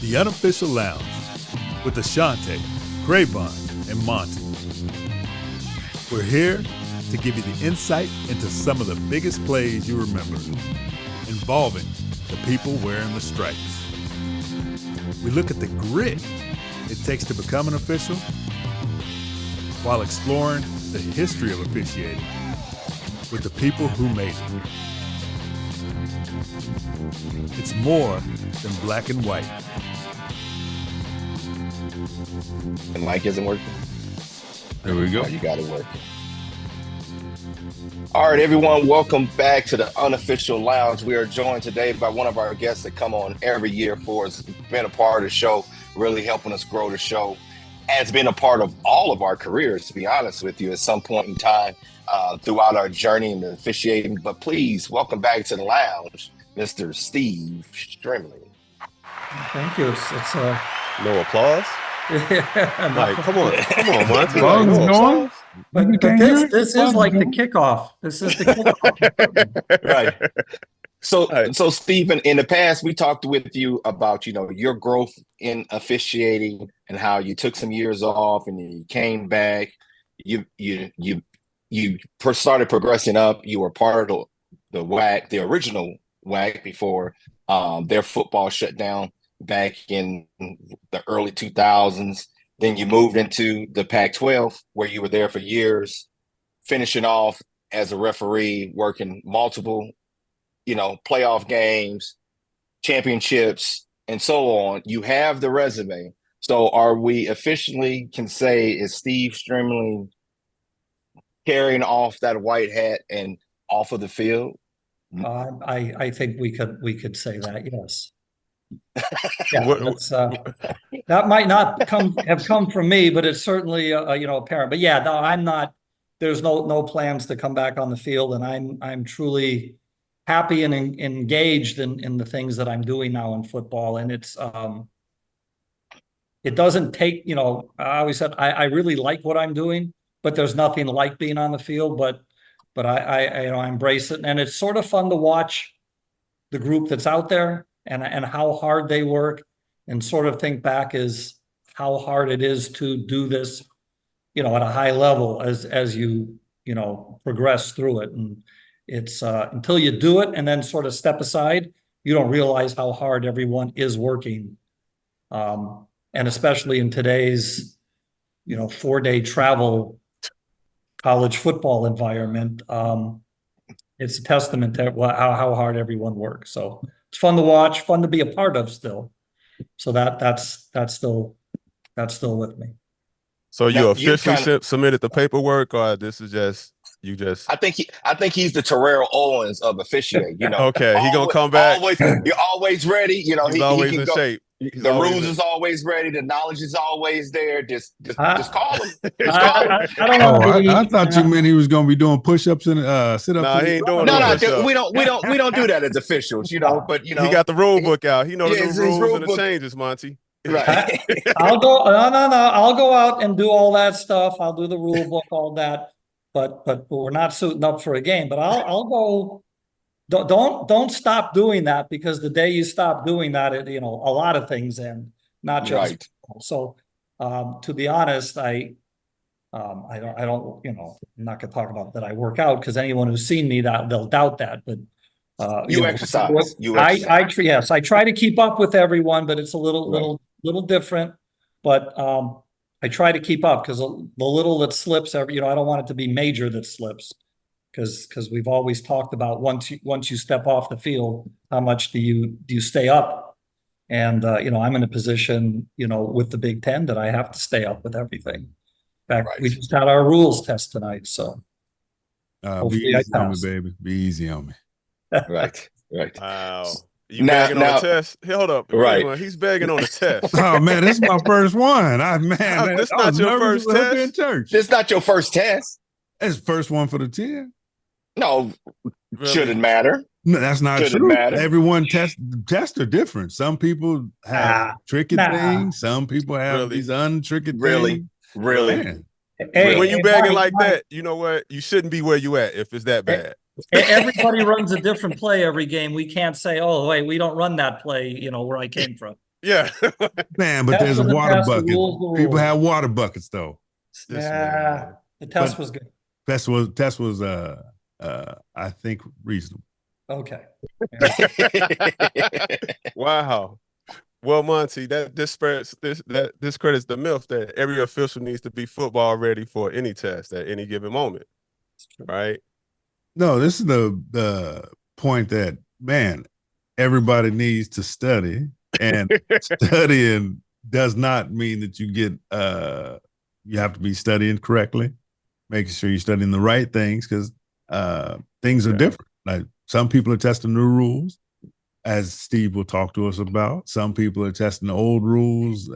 The Unofficial Lounge with Ashante, Craybon, and Monty. We're here to give you the insight into some of the biggest plays you remember, involving the people wearing the stripes. We look at the grit it takes to become an official, while exploring the history of officiating with the people who made it. It's more than black and white. The mic isn't working. There we go. Oh, you got it working. All right, everyone, welcome back to the Unofficial Lounge. We are joined today by one of our guests that come on every year for us, been a part of the show, really helping us grow the show, has been a part of all of our careers, to be honest with you, at some point in time throughout our journey in officiating. But please, welcome back to the lounge, Mr. Steve Stremling. Thank you. It's No applause? yeah, Like, come on, Monty. Well, Like, no going? applause? but this is like the kickoff. This is the kickoff. Right. So, Right. so Stephen, in the past, we talked with you about, your growth in officiating and how you took some years off and then you came back. You started progressing up. You were part of the WAC, the original WAC, before their football shut down back in the early 2000s. Then you moved into the Pac-12, where you were there for years, finishing off as a referee, working multiple playoff games, championships, and so on. You have the resume. So are we officially can say, is Steve Stremling carrying off that white hat and off of the field? I think we could say that, yes. Yeah, What- that might not have come from me, but it's certainly apparent. But yeah, no, I'm not. There's no plans to come back on the field, and I'm truly happy and engaged in the things that I'm doing now in football. And it's it doesn't take, I always said I really like what I'm doing, but there's nothing like being on the field. But I embrace it, and it's sort of fun to watch the group that's out there and how hard they work, and sort of think back is how hard it is to do this, at a high level as you progress through it. And it's until you do it and then sort of step aside, you don't realize how hard everyone is working. And especially in today's, 4-day travel college football environment, it's a testament to how hard everyone works. So it's fun to watch, fun to be a part of still. So that's still with me. So you Now, officially submitted the paperwork, or this is just you just? I think he's the Terrell Owens of officiating. Okay, he gonna come back. You're always ready. He's he always can in go. shape. The rules is always ready. The knowledge is always there. Just call him. I don't know. I thought you meant he was going to be doing push-ups and sit-ups. Nah, he ain't doing No, push-ups. we don't do that as officials, But He got the rule book out. He knows Yeah, the his rules rule and the book. changes, Monty. right. I'll go. No. I'll go out and do all that stuff. I'll do the rule book, all that. But we're not suiting up for a game. But I'll go. Don't stop doing that, because the day you stop doing that, a lot of things end, not just. Right. So, to be honest, I don't. I'm not gonna talk about that I work out, because anyone who's seen me, that they'll doubt that. But You exercise. I try to keep up with everyone, but it's a little different. But I try to keep up, because the little that slips, I don't want it to be major that slips, because we've always talked about once you step off the field, how much do you stay up? And I'm in a position, with the Big Ten, that I have to stay up with everything. In fact, Right. we just had our rules test tonight, so Be hopefully I easy on me, pass. baby. Be easy on me. Right. Wow. You Now- begging on the test? Hold up. Right. Wait, he's begging on the test. Oh, man, this is my first one. This I not was your nervous first up here in test? church. This is not your first test. It's the first one for the 10. No, Really? shouldn't matter. No, that's not Shouldn't true. matter. Everyone tests are different. Some people have tricky nah. things. Some people have Really? these untricky Really? things. Really. Man, When you begging Mike, like that, you know what? You shouldn't be where you at if it's that bad. Everybody runs a different play every game. We can't say, oh, wait, we don't run that play, where I came from. Yeah. Man, but Test there's a was a water test, the bucket. rules, the People rules. have water buckets though. This Yeah, man. the test But- was good. Test was I think reasonable. Okay. Wow. Well, Monty, this credits the myth that every official needs to be football ready for any test at any given moment, right? No, this is the point that, man, everybody needs to study, and studying does not mean that you have to be studying correctly, making sure you're studying the right things, because things are different. Like some people are testing new rules, as Steve will talk to us about. Some people are testing the old rules,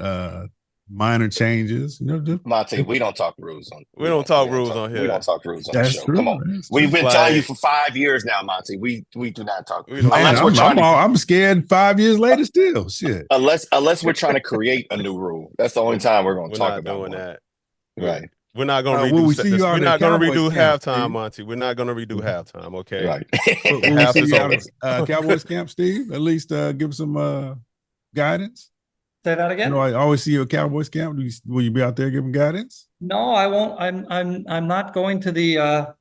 minor changes. Monty, we don't talk rules on. We don't talk rules on We here. don't talk rules on the That's show. true. Come on, That's we've true. been telling you Like- for 5 years now, Monty. We do not talk. We don't- Man, Unless we're trying to. I'm scared 5 years later still. Shit. Unless we're trying to create a new rule. That's the only time we're going to We're talk not about doing one. that. Right. We're not going to redo. When we see you out We're at not going to Cowboys redo camp, halftime, Steve. Monty. We're not going to redo halftime. Okay. Right. When we Half see is you out over. at Cowboys camp, Steve, at least give some guidance. Say that again? I always see you at Cowboys camp. Will you be out there giving guidance? No, I won't. I'm not going to the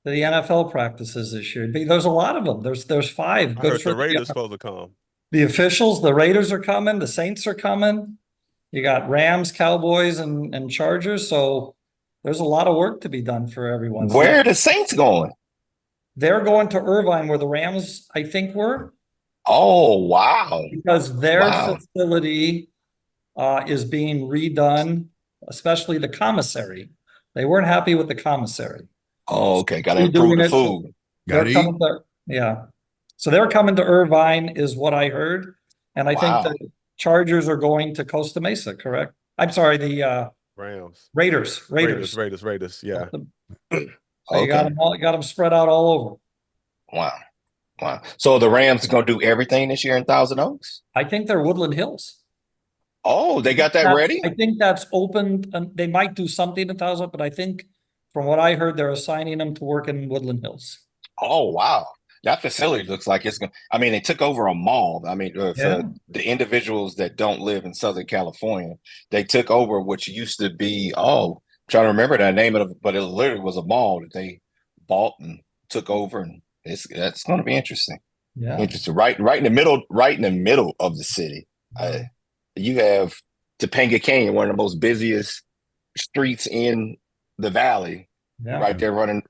NFL practices this year. There's a lot of them. There's 5. I Good heard for the Raiders supposed to come. the officials. The Raiders are coming. The Saints are coming. You got Rams, Cowboys, and Chargers. So there's a lot of work to be done for everyone. So Where are the Saints going? they're going to Irvine, where the Rams, I think, were, Oh, wow. because their Wow. facility is being redone, especially the commissary. They weren't happy with the commissary. Oh, okay. Got to Redoing improve the it. food. Gotta They're eat. coming to, yeah. So they're coming to Irvine, is what I heard. And I Wow. think the Chargers are going to Costa Mesa, correct? I'm sorry, the Rams. Raiders. Yeah. So you got them spread out all over. Wow. Wow. So the Rams are going to do everything this year in Thousand Oaks? I think they're Woodland Hills. Oh, they got that ready? I think that's open, and they might do something in Thousand, but I think from what I heard, they're assigning them to work in Woodland Hills. Oh, wow. That facility looks like it's going to, I mean, they took over a mall. I mean, Yeah. for the individuals that don't live in Southern California, they took over what used to be, I'm trying to remember that name of it, but it literally was a mall that they bought and took over. And that's going to be interesting. Yeah. Interesting. Right in the middle of the city. You have Topanga Canyon, one of the most busiest streets in the valley, Yeah. right there running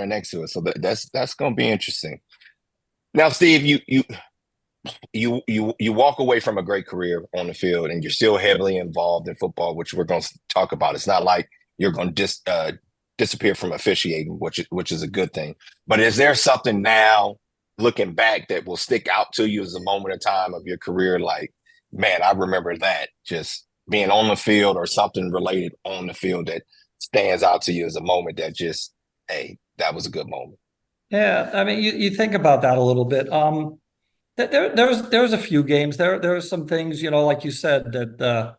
next to it. So that's going to be interesting. Now, Steve, you walk away from a great career on the field, and you're still heavily involved in football, which we're going to talk about. It's not like you're going to disappear from officiating, which is a good thing. But is there something now, looking back, that will stick out to you as a moment in time of your career? Like, man, I remember that, just being on the field or something related on the field that stands out to you as a moment that just, hey, that was a good moment. Yeah, I mean, you think about that a little bit. There's a few games. There are some things, like you said, that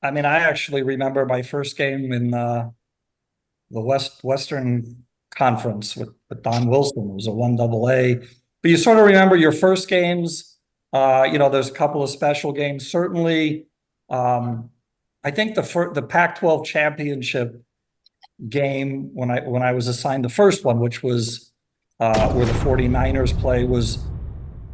I mean, I actually remember my first game in the Western Conference with Don Wilson. It was a 1AA. But you sort of remember your first games. There's a couple of special games. Certainly, I think the Pac-12 championship game when I was assigned the first one, which was where the 49ers play, it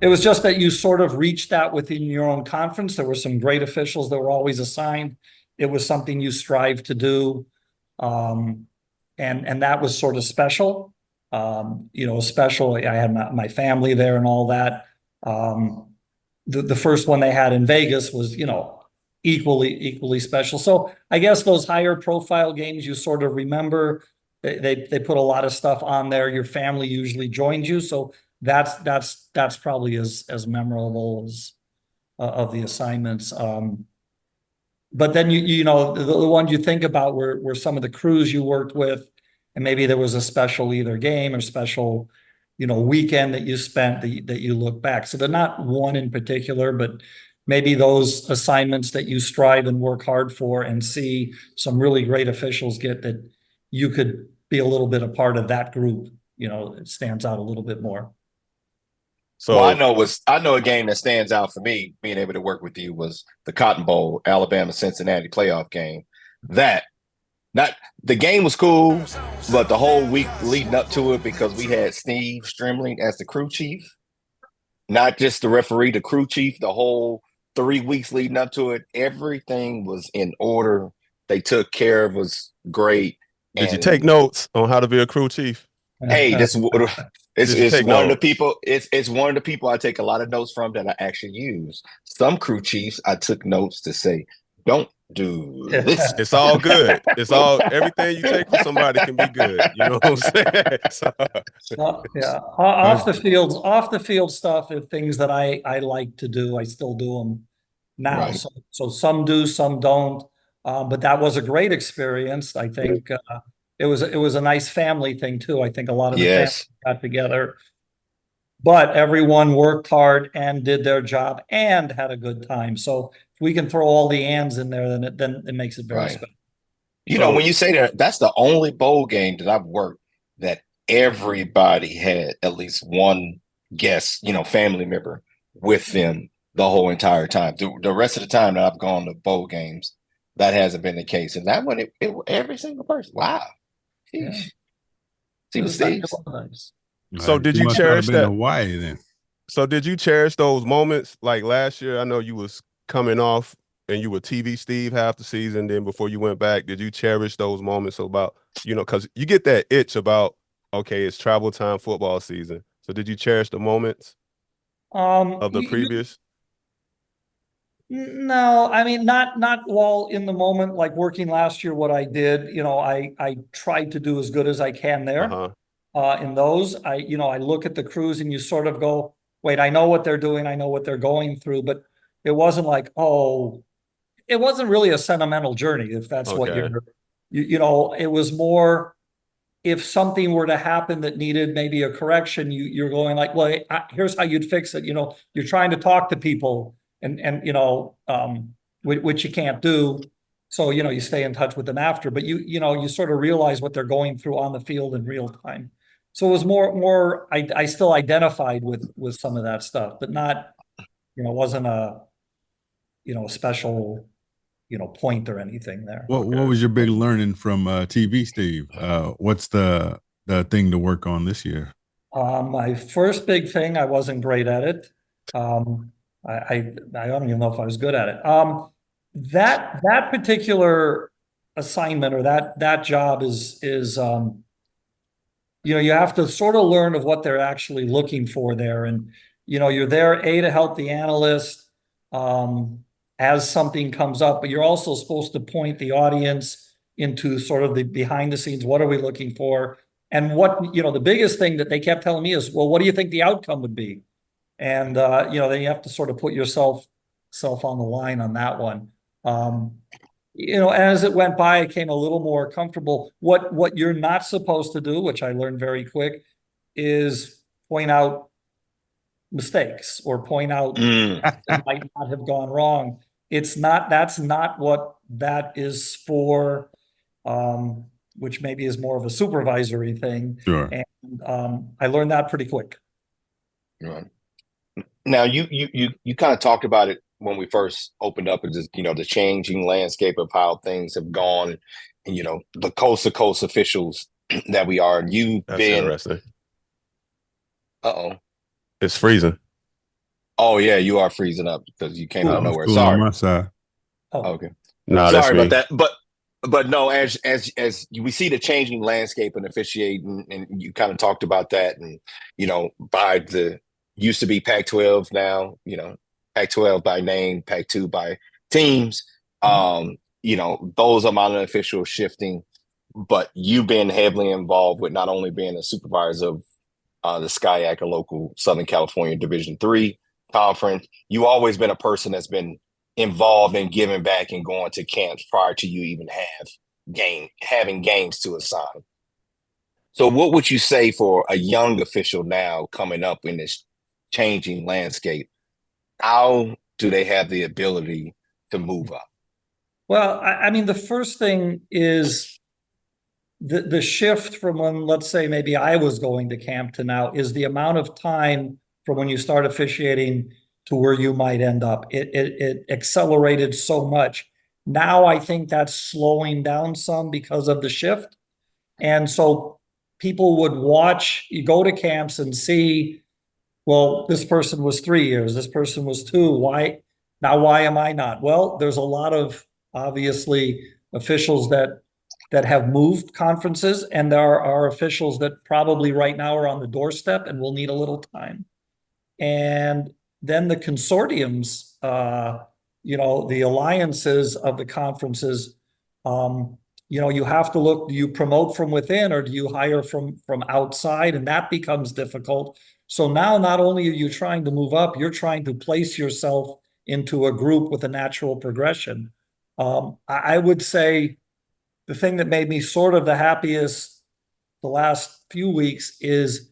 was just that you sort of reached that within your own conference. There were some great officials that were always assigned. It was something you strive to do. And that was sort of special. Special. I had my family there and all that. The first one they had in Vegas was, equally special. So I guess those higher profile games you sort of remember. They put a lot of stuff on there. Your family usually joins you, so that's probably as memorable as of the assignments. But then the ones you think about were some of the crews you worked with, and maybe there was a special either game or special, weekend that you spent that you look back. So they're not one in particular, but maybe those assignments that you strive and work hard for and see some really great officials get, that you could be a little bit a part of that group. It stands out a little bit more. So Well, I know a game that stands out for me being able to work with you was the Cotton Bowl, Alabama Cincinnati playoff game. That not the game was cool, but the whole week leading up to it because we had Steve Stremling as the crew chief, not just the referee, the crew chief. The whole 3 weeks leading up to it, everything was in order. They took care of us great. did you take And notes on how to be a crew chief? hey, Did you it's take one of the notes? people. It's one of the people I take a lot of notes from that I actually use. Some crew chiefs I took notes to say, don't do this. It's all good. It's all everything you take from somebody can be good. You know what I'm saying? So, Yeah, Uh, off the field stuff are things that I like to do. I still do them now. Right. So some do, some don't. But that was a great experience. I think it was a nice family thing too. I think a lot of the family Yes. got together, but everyone worked hard and did their job and had a good time. So if we can throw all the ands in there, then it makes it very Right. special. You know, so when you say that, that's the only bowl game that I've worked that everybody had at least one guest, family member with them the whole entire time. The rest of the time that I've gone to bowl games, that hasn't been the case. And that one, it every single person. Wow. Yeah, Sheesh. it See what was nice. It Steve's? was nice. so did you you must not have cherish been to that? Hawaii then. So did you cherish those moments? Like last year, I know you was coming off and you were TV Steve half the season. Then before you went back, did you cherish those moments about, because you get that itch about, okay, it's travel time, football season. So did you cherish the moments of the previous? No, I mean, not while in the moment, like working last year, what I did, I tried to do as good as I can there. Uh-huh. In those, I look at the crews and you sort of go, wait, I know what they're doing, I know what they're going through, but it wasn't like, oh, it wasn't really a sentimental journey, if that's what Okay. it was more, if something were to happen that needed maybe a correction, you're going like, well, here's how you'd fix it. You're trying to talk to people and which you can't do. So, you stay in touch with them after, but you sort of realize what they're going through on the field in real time. So it was more, I still identified with some of that stuff, but not, wasn't a special, point or anything there. What Okay. was your big learning from TV, Steve? What's the thing to work on this year? My first big thing, I wasn't great at it. I don't even know if I was good at it. That particular assignment or that job is you have to sort of learn of what they're actually looking for there, and you're there to help the analyst as something comes up, but you're also supposed to point the audience into sort of the behind the scenes. What are we looking for? And what, the biggest thing that they kept telling me is, well, what do you think the outcome would be? And, then you have to sort of put yourself on the line on that one. As it went by, I came a little more comfortable. What you're not supposed to do, which I learned very quick, is point out mistakes or point out that might not have gone wrong. That's not what that is for. Which maybe is more of a supervisory thing. Sure. And I learned that pretty quick. Right. Now you kind of talked about it when we first opened up, and just the changing landscape of how things have gone, and the coast to coast officials that we are. And you've That's been. interesting. Uh-oh. It's freezing. Oh yeah, you are freezing up because you came out of It's nowhere. cool on Sorry. my side. Oh, Okay. Nah, that's Sorry me. about that. But no, as we see the changing landscape and officiating, and you kind of talked about that, and by the used to be Pac-12 now, Pac-12 by name, Pac-2 by teams. Those amount of officials shifting, but you've been heavily involved with not only being a supervisor of the SCIAC, a local Southern California Division III conference. You always been a person that's been involved in giving back and going to camps prior to you even having games to assign. So what would you say for a young official now coming up in this changing landscape? How do they have the ability to move up? well, I mean, the first thing is the shift from when, let's say, maybe I was going to camp to now is the amount of time from when you start officiating to where you might end up. It accelerated so much. Now I think that's slowing down some because of the shift. And so people would watch, you go to camps and see, well, this person was 3 years, this person was 2. Why am I not? Well, there's a lot of obviously officials that have moved conferences, and there are officials that probably right now are on the doorstep and will need a little time. And then the consortiums, the alliances of the conferences, you have to look, do you promote from within or do you hire from outside? And that becomes difficult. So now not only are you trying to move up, you're trying to place yourself into a group with a natural progression. I would say the thing that made me sort of the happiest the last few weeks is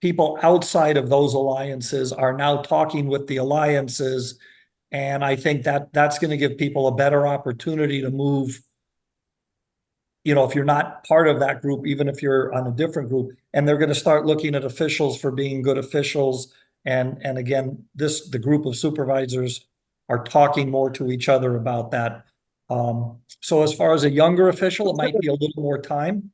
people outside of those alliances are now talking with the alliances. And I think that that's going to give people a better opportunity to move, if you're not part of that group, even if you're on a different group, and they're going to start looking at officials for being good officials. And again, the group of supervisors are talking more to each other about that. So as far as a younger official, it might be a little more time.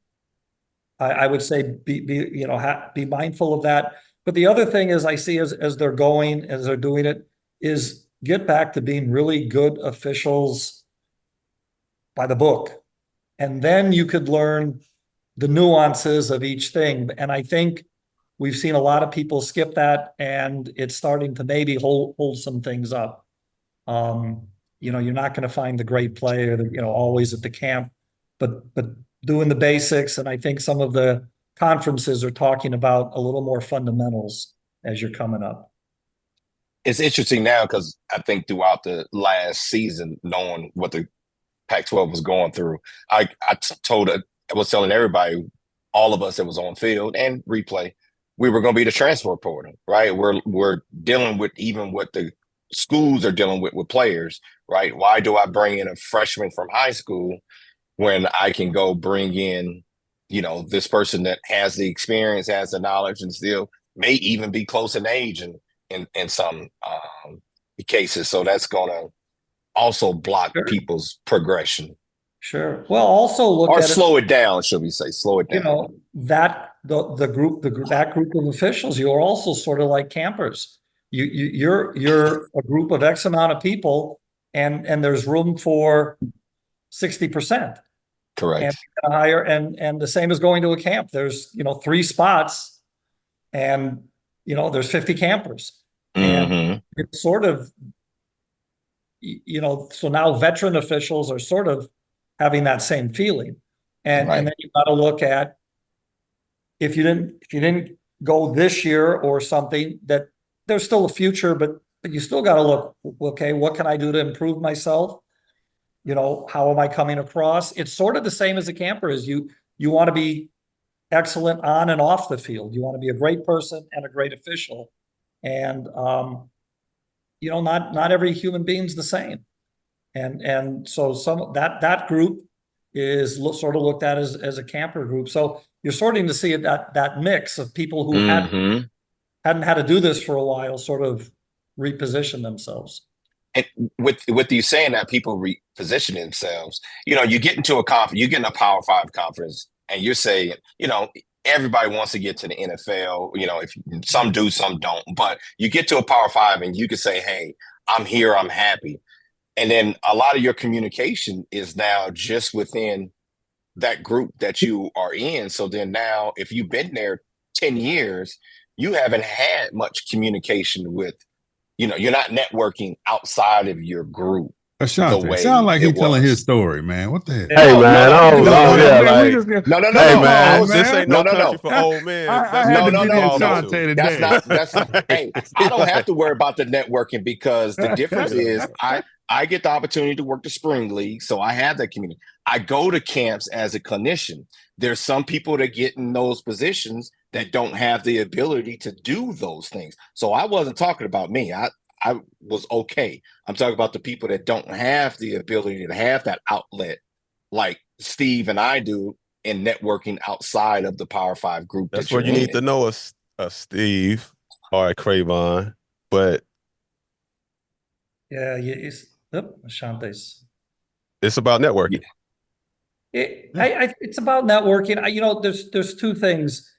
I would say be mindful of that. But the other thing is I see as they're doing it, is get back to being really good officials by the book. And then you could learn the nuances of each thing. And I think we've seen a lot of people skip that, and it's starting to maybe hold some things up. You're not going to find the great player that, always at the camp, but doing the basics. And I think some of the conferences are talking about a little more fundamentals as you're coming up. It's interesting now because I think throughout the last season, knowing what the Pac-12 was going through, I was telling everybody, all of us that was on field and replay, we were going to be the transfer portal, right? We're dealing with even what the schools are dealing with players, right? Why do I bring in a freshman from high school when I can go bring in, this person that has the experience, has the knowledge, and still may even be close in age in some cases. So that's going to also block people's progression. Sure. Well, also look or at slow it down, should we say? Slow it down. That that group of officials, you're also sort of like campers. You're a group of X amount of people, and there's room for 60%. Correct. And hire, and the same as going to a camp. There's 3 spots, and there's 50 campers, and it's sort of so now veteran officials are sort of having that same feeling, and then you got to look at if you didn't go this year or something, that there's still a future, but you still got to look, okay, what can I do to improve myself? How am I coming across? It's sort of the same as a camper is. You want to be excellent on and off the field. You want to be a great person and a great official. And, not every human being's the same. And so that group is sort of looked at as a camper group. So you're starting to see that mix of people who hadn't had to do this for a while, sort of reposition themselves. And with you saying that, people reposition themselves, you get into a conference, you get in a Power 5 conference, and you're saying, everybody wants to get to the NFL. If some do, some don't, but you get to a Power 5 and you can say, hey, I'm here, I'm happy. And then a lot of your communication is now just within that group that you are in. So then now, if you've been there 10 years, you haven't had much communication with, you're not networking outside of your group. Ashante, sound like he's telling his story, man. What the hell? Hey, man, this ain't no country for old men. That's not. Hey, I don't have to worry about the networking because the difference is I get the opportunity to work the spring league, so I have that community. I go to camps as a clinician. There's some people that get in those positions that don't have the ability to do those things. So I wasn't talking about me. I was okay. I'm talking about the people that don't have the ability to have that outlet like Steve and I do in networking outside of the Power 5 group. That's what you need to know, Steve. All right, Cravon. But Yeah, it's Ashante's. it's about networking. It's about networking. There's two things.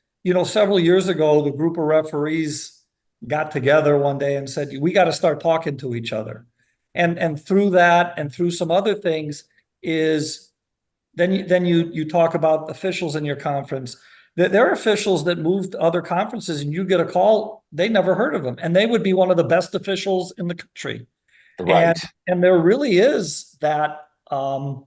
Several years ago, the group of referees got together one day and said, we got to start talking to each other. And through that and through some other things is then you talk about officials in your conference. There are officials that moved to other conferences and you get a call, they never heard of them. And they would be one of the best officials in the country. Right. And there really is that everyone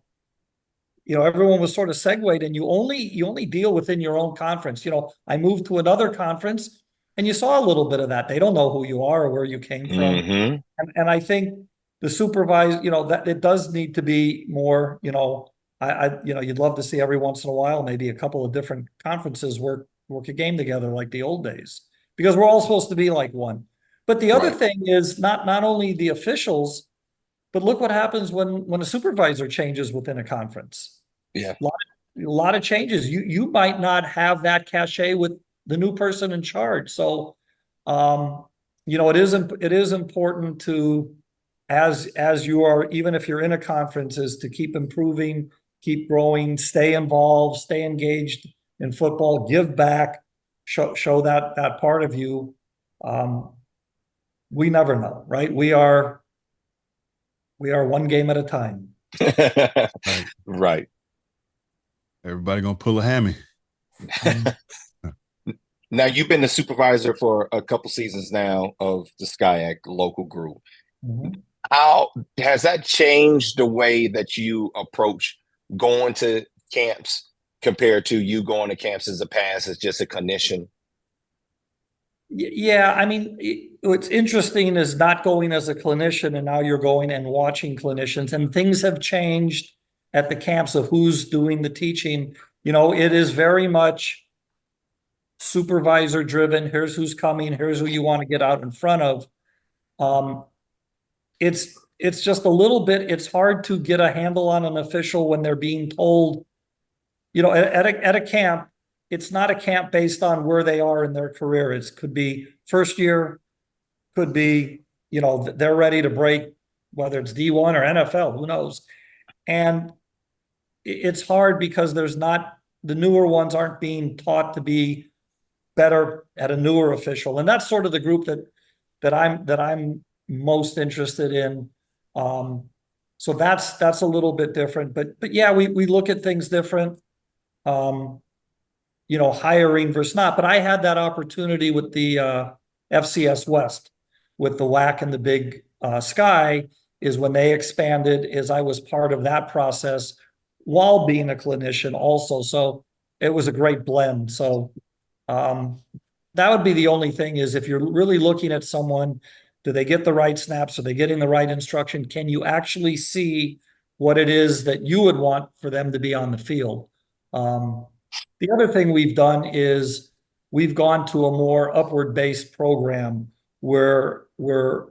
was sort of segued and you only deal within your own conference. I moved to another conference and you saw a little bit of that. They don't know who you are or where you came from. Mm-hmm. And I think the supervisor, that it does need to be more, you'd love to see every once in a while, maybe a couple of different conferences work a game together like the old days, because we're all supposed to be like one. But the other Right. thing is not only the officials, but look what happens when a supervisor changes within a conference. Yeah. A lot of changes. You might not have that cachet with the new person in charge. So, it is important to, as you are, even if you're in a conference, is to keep improving, keep growing, stay involved, stay engaged in football, give back, show that part of you. We never know, right? We are one game at a time. Right. Right. Everybody gonna pull a hammy. Now you've been the supervisor for a couple seasons now of the SCIAC local group. Mhm. How has that changed the way that you approach going to camps compared to you going to camps as a pass as just a clinician? Yeah, I mean, what's interesting is not going as a clinician and now you're going and watching clinicians, and things have changed at the camps of who's doing the teaching. It is very much supervisor driven. Here's who's coming. Here's who you want to get out in front of. It's just a little bit, it's hard to get a handle on an official when they're being told, at a camp, it's not a camp based on where they are in their career. It could be first year, could be, they're ready to break, whether it's D1 or NFL, who knows? And it's hard because the newer ones aren't being taught to be better at a newer official. And that's sort of the group that I'm most interested in. So that's a little bit different, but yeah, we look at things different. Hiring versus not. But I had that opportunity with the FCS West, with the WAC and the Big Sky, is when they expanded, is I was part of that process while being a clinician also. So it was a great blend. So that would be the only thing, is if you're really looking at someone, do they get the right snaps? Are they getting the right instruction? Can you actually see what it is that you would want for them to be on the field? The other thing we've done is we've gone to a more upward based program where we're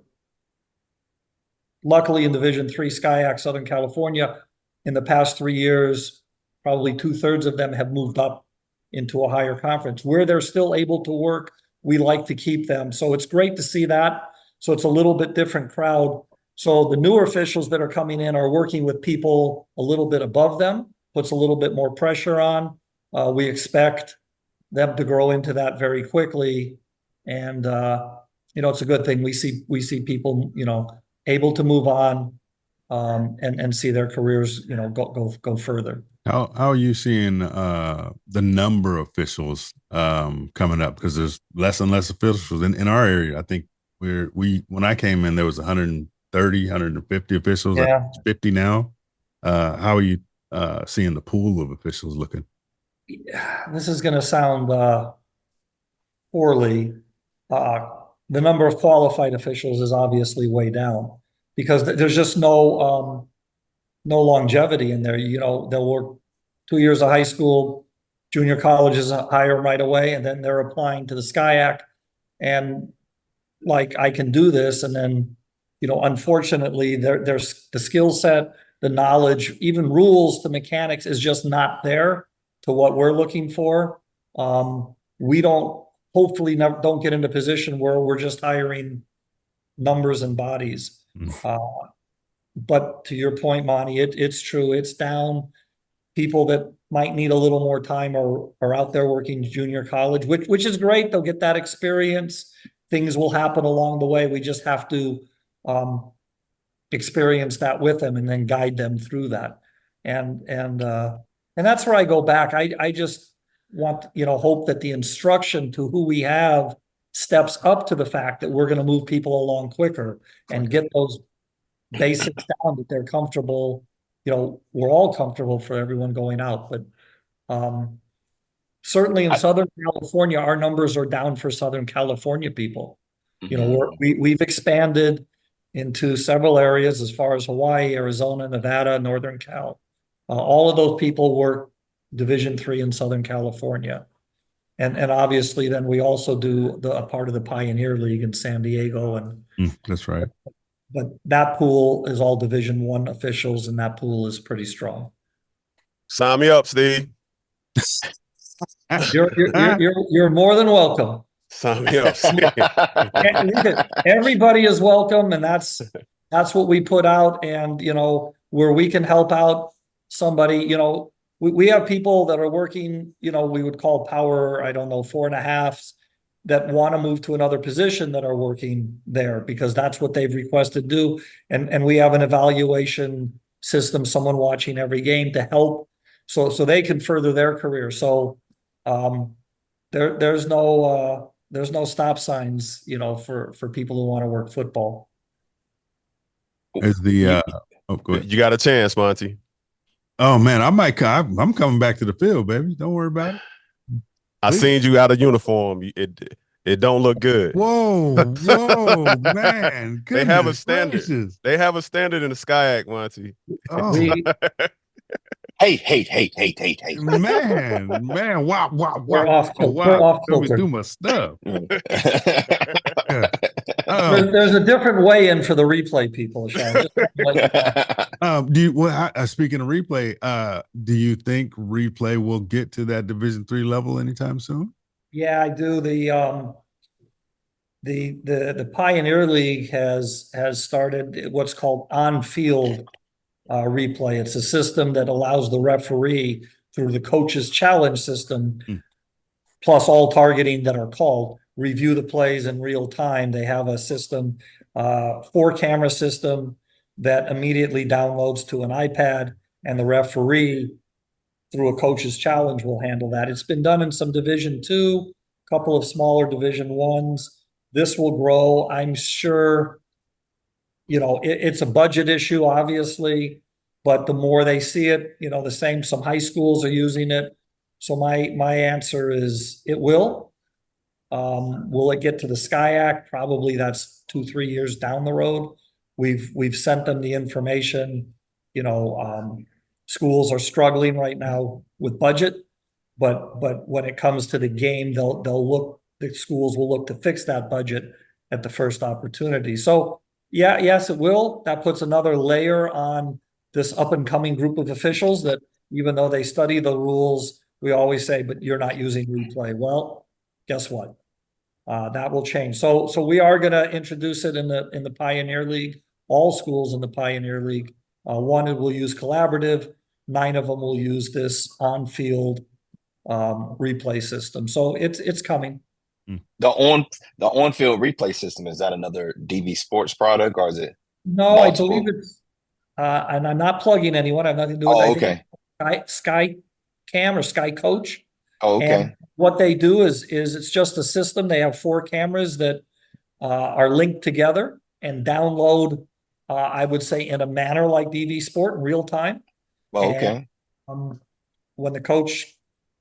luckily in Division III SCIAC Southern California, in the past 3 years, probably 2/3 of them have moved up into a higher conference. Where they're still able to work, we like to keep them. So it's great to see that. So it's a little bit different crowd. So the newer officials that are coming in are working with people a little bit above them, puts a little bit more pressure on. We expect them to grow into that very quickly. And, it's a good thing. We see people, able to move on, and see their careers, go further. How are you seeing the number of officials coming up? Because there's less and less officials in our area. I think when I came in, there was 130, 150 officials. Yeah. I think it's 50 now. How are you seeing the pool of officials looking? This is going to sound poorly. The number of qualified officials is obviously way down because there's just no longevity in there. They'll work 2 years of high school, junior college is hire right away, and then they're applying to the SCIAC. And like, I can do this, and then, unfortunately, there's the skill set, the knowledge, even rules, the mechanics is just not there to what we're looking for. We don't hopefully never don't get into a position where we're just hiring numbers and bodies. But to your point, Monty, it's true. It's down. People that might need a little more time are out there working junior college, which is great. They'll get that experience. Things will happen along the way. We just have to experience that with them and then guide them through that. And that's where I go back. I just want, hope that the instruction to who we have steps up to the fact that we're going to move people along quicker and get those basics down, that they're comfortable. We're all comfortable for everyone going out, but certainly in Southern California, our numbers are down for Southern California people. We've expanded into several areas as far as Hawaii, Arizona, Nevada, Northern Cal. All of those people work Division III in Southern California. And obviously then we also do a part of the Pioneer League in San Diego. And that's right. But that pool is all Division I officials, and that pool is pretty strong. Sign me up, Steve. You're more than welcome. Sign me up, Steve. Everybody is welcome, and that's what we put out. And where we can help out somebody, we have people that are working, we would call power, 4.5s, that want to move to another position that are working there because that's what they've requested to do. And we have an evaluation system, someone watching every game to help so they can further their career. So there's no stop signs, for people who want to work football. As the go ahead. You got a chance, Monty. Oh man, I'm coming back to the field, baby. Don't worry about it. I seen you out of uniform. It don't look good. Whoa, man. They have a standard. Gracious. They have a standard in the SCIAC, Monty. Oh. Hate. Man. Wow. We're off Coming kilter. through my stuff. There's a different way in for the replay people, Sean. Speaking of replay, do you think replay will get to that Division III level anytime soon? Yeah, I do. The Pioneer League has started what's called on-field replay. It's a system that allows the referee through the coach's challenge system, plus all targeting that are called, review the plays in real time. They have a system, 4-camera system that immediately downloads to an iPad, and the referee through a coach's challenge will handle that. It's been done in some Division II, a couple of smaller Division Is. This will grow. I'm sure, it's a budget issue, obviously, but the more they see it, some high schools are using it. So my answer is it will. Will it get to the SCIAC? Probably that's 2-3 years down the road. We've sent them the information. Schools are struggling right now with budget, but when it comes to the game, the schools will look to fix that budget at the first opportunity. So yes, it will. That puts another layer on this up and coming group of officials that even though they study the rules, we always say, but you're not using replay. Well, guess what? That will change. So we are going to introduce it in the Pioneer League. All schools in the Pioneer League. One will use collaborative. 9 of them will use this on-field replay system. So it's coming. The on-field replay system, is that another DV Sports product, or is it? No, multiple? I believe it's. And I'm not plugging anyone. I have nothing to do with it. Okay. Sky Cam or Sky Coach. Oh, okay. And what they do is it's just a system. They have 4 cameras that are linked together and download. I would say in a manner like DV Sport in real time. Well, okay. And, when the coach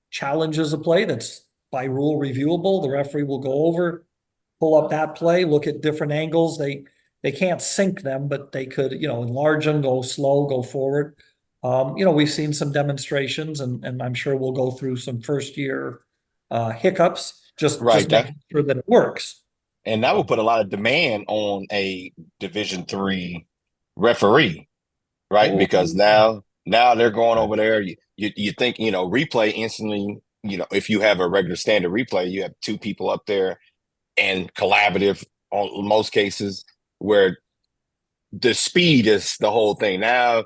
challenges a play that's by rule reviewable, the referee will go over, pull up that play, look at different angles. They can't sync them, but they could, enlarge them, go slow, go forward. We've seen some demonstrations, and I'm sure we'll go through some first year hiccups, just making sure that it works. And that will put a lot of demand on a Division III referee, right? Because now they're going over there. You think, replay instantly if you have a regular standard replay, you have two people up there and collaborative on most cases where the speed is the whole thing. Now,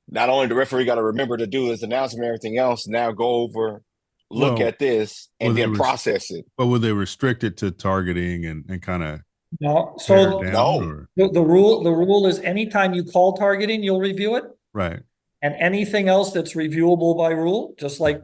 not only the referee got to remember to do his announcement and everything else, now go over, look at this, and then process it. But were they restricted to targeting and kind of No. So no. The rule is anytime you call targeting, you'll review it. Right. And anything else that's reviewable by rule, just like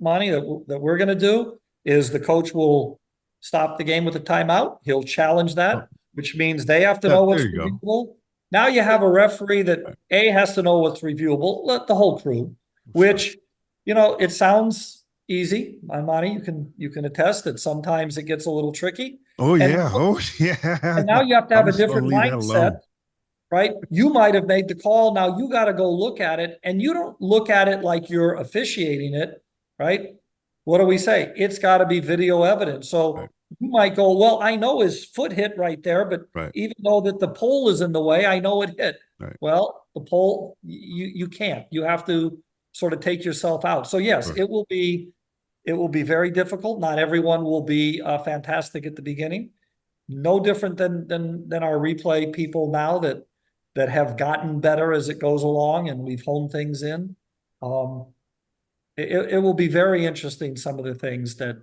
Monty, that we're going to do, is the coach will stop the game with a timeout. He'll challenge that, which means they have to know what's reviewable. Now you have a referee that has to know what's reviewable, let the whole crew, which, it sounds easy. Monty, you can attest that sometimes it gets a little tricky. And now you have to have a different mindset. Right? You might have made the call. Now you got to go look at it, and you don't look at it like you're officiating it, right? What do we say? It's got to be video evidence. So you might go, well, I know his foot hit right there, but even though that the pole is in the way, I know it hit. Right. Well, the pole, you can't. You have to sort of take yourself out. So yes, it will be very difficult. Not everyone will be fantastic at the beginning. No different than our replay people now that have gotten better as it goes along, and we've honed things in. It will be very interesting, some of the things that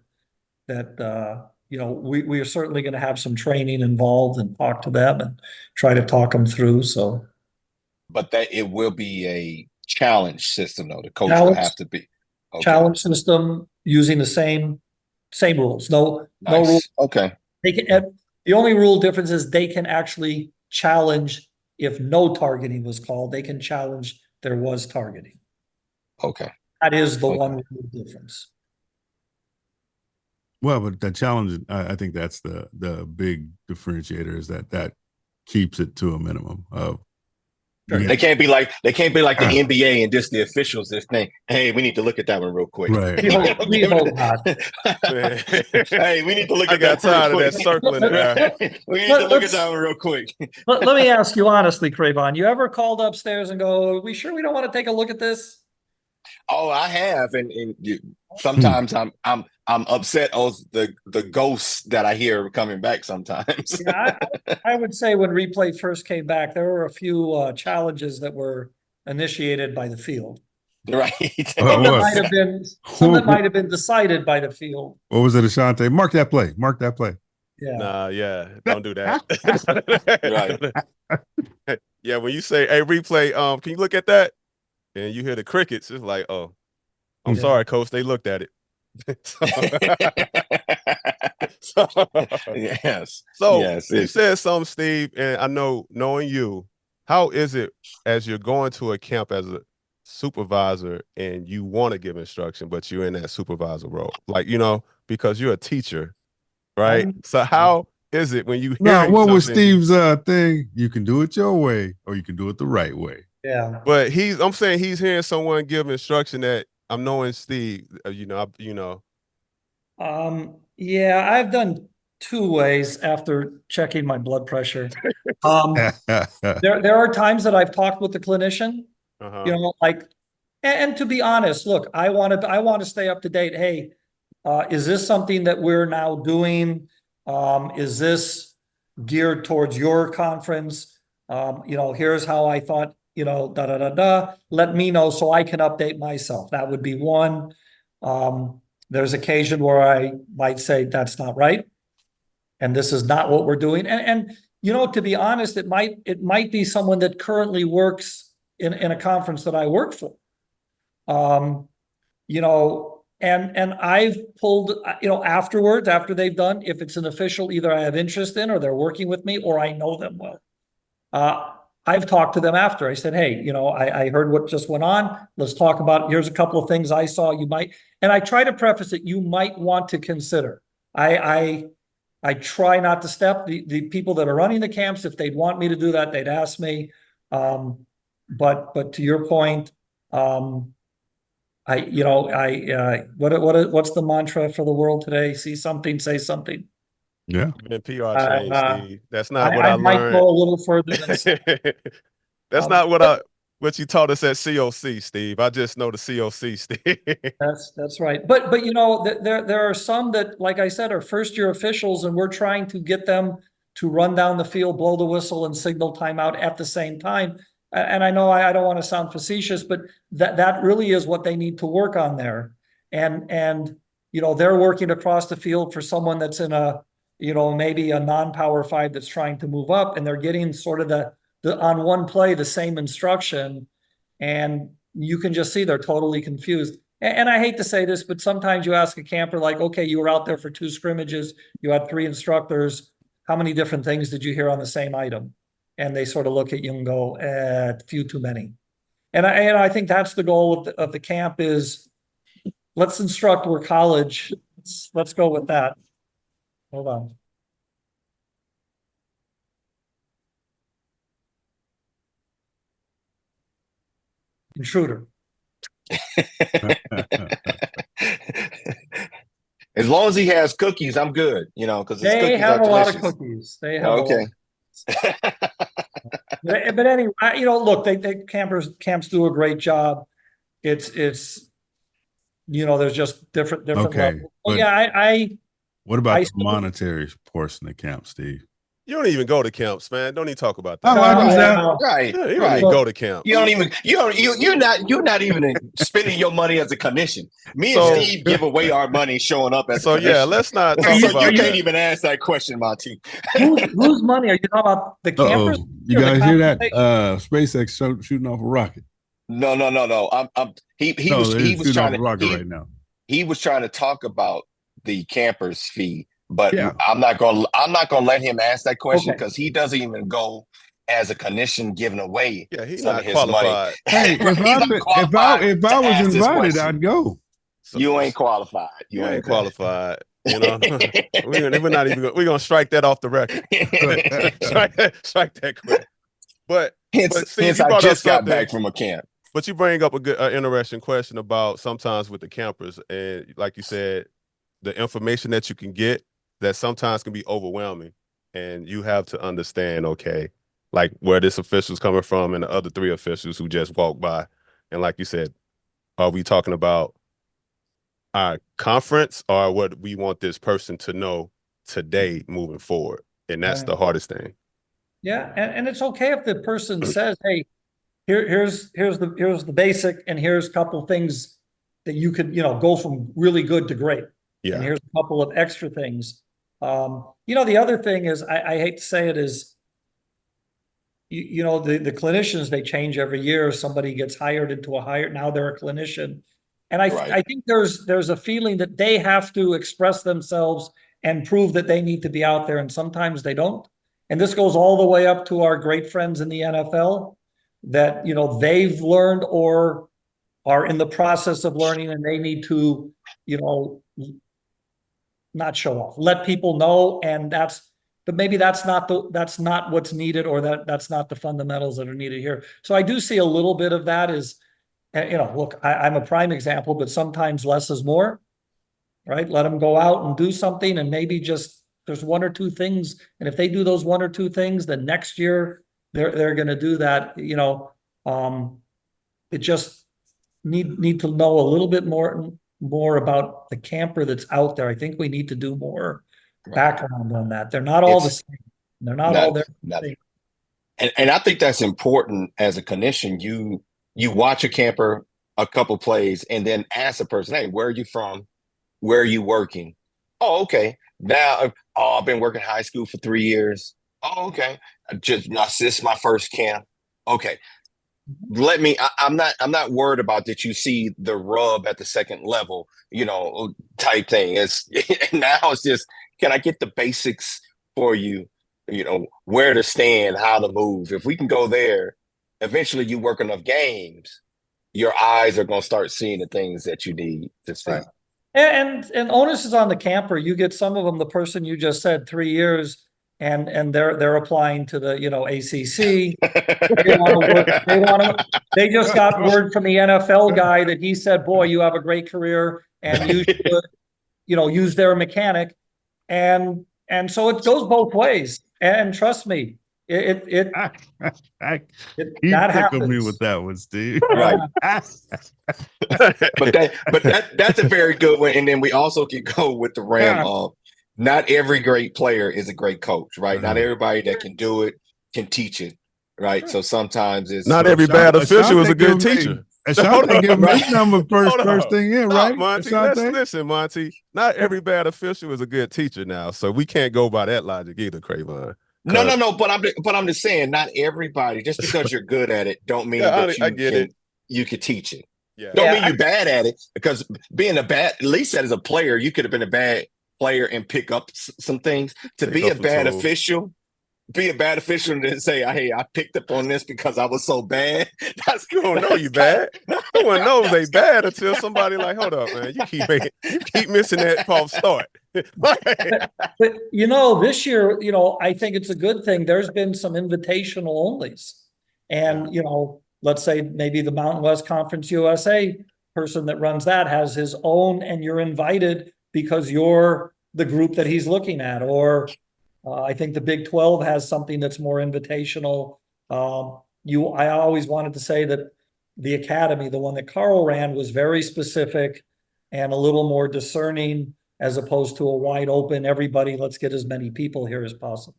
we are certainly going to have some training involved and talk to them and try to talk them through. So, but that it will be a challenge system, though. The coach will have to be challenge system using the same rules. No rules. Okay. They can. The only rule difference is they can actually challenge. If no targeting was called, they can challenge there was targeting. Okay. That is the one difference. Well, but the challenge, I think that's the big differentiator, is that keeps it to a minimum of. Sure. They can't be like the NBA and just the officials this thing. Hey, we need to look at that one real quick. Right. We hope not. Hey, we need to look at that. Tired of that circling there. We need to look at that one real quick. Let me ask you honestly, Craven, you ever called upstairs and go, "Are we sure we don't want to take a look at this?" Oh, I have, and sometimes I'm upset of the ghosts that I hear coming back sometimes. Yeah, I would say when replay first came back, there were a few challenges that were initiated by the field. Right. Some that might have been decided by the field. What was it, Ashante? Mark that play. Yeah. Nah, yeah. Don't do that. Right. Yeah, when you say, hey, replay, can you look at that? And you hear the crickets, it's like, oh, I'm sorry, coach. They looked at it. Yes. You said something, Steve, and I know, knowing you, how is it as you're going to a camp as a supervisor and you want to give instruction, but you're in that supervisor role? Like, because you're a teacher, right? So how is it when you hear what was Steve's thing? You can do it your way or you can do it the right way. Yeah. But I'm saying he's hearing someone give instruction that I'm knowing Steve, Yeah, I've done two ways after checking my blood pressure. There are times that I've talked with the clinician, and to be honest, look, I want to stay up to date. Hey, is this something that we're now doing? Is this geared towards your conference? Here's how I thought, let me know so I can update myself. That would be one. There's occasion where I might say that's not right, and this is not what we're doing. And to be honest, it might be someone that currently works in a conference that I work for. And I've pulled, afterwards, after they've done, if it's an official, either I have interest in, or they're working with me, or I know them well. I've talked to them after. I said, hey, I heard what just went on. Let's talk about, here's a couple of things I saw you might, and I try to preface it, you might want to consider. I try not to step. The people that are running the camps, if they'd want me to do that, they'd ask me. But to your point, what's the mantra for the world today? See something, say something. Yeah. Even PR change, Steve. That's not what I learned. Might go a little further than That's not what what you taught us at COC, Steve. I just know the COC, Steve. That's right. But you know, there are some that, like I said, are first year officials, and we're trying to get them to run down the field, blow the whistle, and signal timeout at the same time. And I know I don't want to sound facetious, but that really is what they need to work on there. And you know, they're working across the field for someone that's in a, you know, maybe a non-power 5 that's trying to move up, and they're getting sort of the on one play the same instruction, and you can just see they're totally confused. And I hate to say this, but sometimes you ask a camper like, okay, you were out there for 2 scrimmages, you had 3 instructors, how many different things did you hear on the same item? And they sort of look at you and go, few too many. And I think that's the goal of the camp is, let's instruct, we're college. Let's go with that. Hold on. Intruder. As long as he has cookies, I'm good, you know, because they have a lot of cookies. They have okay. But anyway, you know, look, camps do a great job. It's you know, there's just different Okay, levels. Well, yeah, what about the monetary portion of camp, Steve? You don't even go to camps, man. Don't even talk about that. Right. Yeah, you don't even go to camp. You're not even spending your money as a clinician. Me and Steve give away our money showing up as a clinician. Yeah, let's not talk about you can't even ask that question, Monty. Whose money are you talking about? The campers? You guys hear that? SpaceX shooting off a rocket. No. He was trying to rocket right now. He was trying to talk about the campers fee. But yeah. I'm not gonna let him ask that question because he doesn't even go as a clinician giving away some of his qualified money. Hey, if I was invited, I'd go. So, you ain't qualified. You ain't qualified. You know, we're not even. We're gonna strike that off the record. strike that quick. But since I just got back from a camp. But you bring up a good, interesting question about sometimes with the campers, and like you said, the information that you can get. That sometimes can be overwhelming, and you have to understand, okay, like where this official's coming from and the other 3 officials who just walked by. And like you said, are we talking about our conference or what we want this person to know today moving forward? And that's the hardest thing. Yeah, and it's okay if the person says, hey, here's the basic, and here's a couple things that you could, you know, go from really good to great. Yeah. And here's a couple of extra things. You know, the other thing is, I hate to say it, is, you know, the clinicians, they change every year. Somebody gets hired into a hire, now they're a clinician. And I think there's a feeling that they have to express themselves and prove that they need to be out there. And sometimes they don't. And this goes all the way up to our great friends in the NFL that, you know, they've learned or are in the process of learning, and they need to, you know, not show off, let people know. And but maybe that's not what's needed, or that's not the fundamentals that are needed here. So I do see a little bit of that is, you know, look, I'm a prime example, but sometimes less is more, right? Let them go out and do something, and maybe just there's 1 or 2 things. And if they do those 1 or 2 things, then next year they're going to do that, you know. It just need to know a little bit more about the camper that's out there. I think we need to do more background on that. They're not all the same. They're not all there. And I think that's important as a clinician. You watch a camper a couple plays and then ask a person, hey, where are you from? Where are you working? Oh, okay. Now, I've been working high school for 3 years. Oh, okay. This is my first camp. Okay. I'm not worried about that. You see the rub at the second level, you know, type thing. Now it's just, can I get the basics for you? You know, where to stand, how to move. If we can go there, eventually you work enough games, your eyes are going to start seeing the things that you need to see. Right. And onus is on the camper. You get some of them, the person you just said, 3 years, and they're applying to the, you know, ACC. They just got word from the NFL guy that he said, boy, you have a great career, and you should, you know, use their mechanic. And so it goes both ways. And trust me, I, you that tickled me happens. with that one, Steve. Right. That's a very good one. And then we also can go with the ram of not every great player is a great coach, right? Not everybody that can do it can teach it, right? So sometimes it's Not every bad official is a good teacher. Ashante give him his number Hold first on. thing in, Stop, right? Monty. Listen, Monty. Not every bad official is a good teacher now, so we can't go by that logic either, Cravon. No. But I'm just saying, not everybody. Just because you're good at it, don't mean that you can teach it. Yeah. Don't mean you're bad at it, because being at least as a player, you could have been a bad player and pick up some things. To be a bad official and then say, hey, I picked up on this because I was so bad. That's You don't know you bad. No one knows they bad until somebody like, hold up, man. You keep missing that false start. But this year, I think it's a good thing. There's been some invitational onlys. And, let's say maybe the Mountain West Conference USA person that runs that has his own, and you're invited because you're the group that he's looking at. Or I think the Big 12 has something that's more invitational. I always wanted to say that the academy, the one that Carl ran, was very specific and a little more discerning, as opposed to a wide open, everybody, let's get as many people here as possible.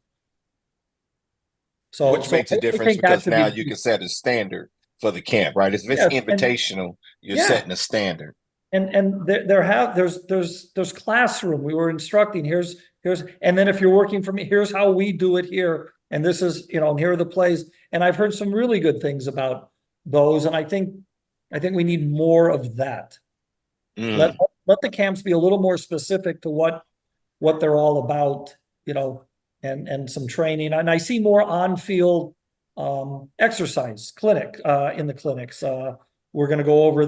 Which makes a difference, because now you can set a standard for the camp, right? If it's invitational, you're setting a standard. And there's classroom. We were instructing, here's, and then if you're working for me, here's how we do it here. And this is, and here are the plays. And I've heard some really good things about those. And I think we need more of that. Let the camps be a little more specific to what they're all about, and some training. And I see more on-field exercise clinic in the clinics. We're going to go over,